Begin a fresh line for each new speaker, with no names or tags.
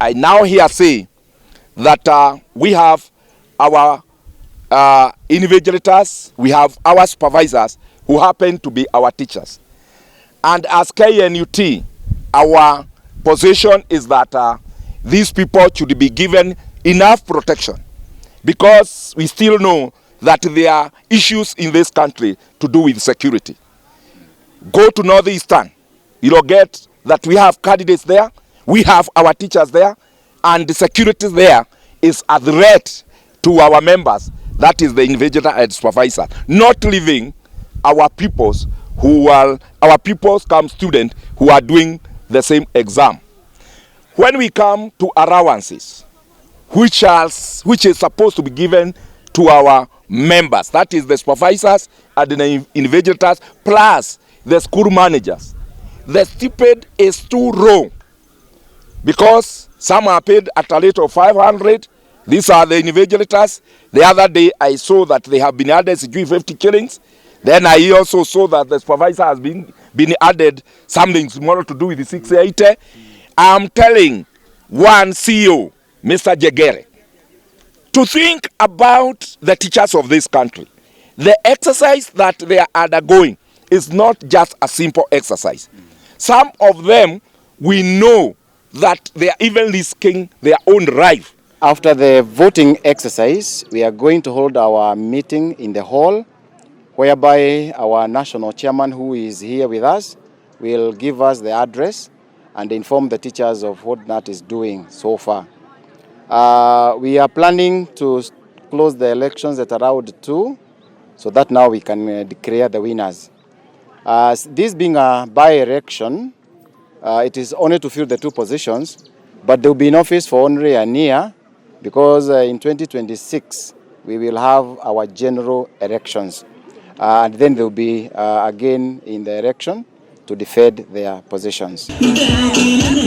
I now hear say that we have our invigilators, we have our supervisors who happen to be our teachers. And as KNUT, our position is that these people should be given enough protection, because we still know that there are issues in this country to do with security. Go to Northeastern, you'll get that we have candidates there, we have our teachers there, and the security there is a threat to our members. That is the invigilator and supervisor, not leaving our pupils come students who are doing the same exam. When we come to allowances, which is supposed to be given to our members, that is the supervisors and the invigilators plus the school managers, the stipend is too low, because some are paid at a rate of 500. These are the invigilators. The other day I saw that they have been added 50 killings. Then I also saw that the supervisor has been added something smaller to do with the 680. I'm telling one CEO, Mr. Jegere, to think about the teachers of this country. The exercise that they are undergoing is not just a simple exercise. Some of them, we know that they are even risking their own life.
After the voting exercise, we are going to hold our meeting in the hall, whereby our national chairman, who is here with us, will give us the address and inform the teachers of what Knut is doing so far. We are planning to close the elections at around 2, so that now we can declare the winners. This being a by-election, it is only to fill the 2 positions, but there will be in office for only a year, because in 2026 we will have our general elections, and then they will be again in the election to defend their positions.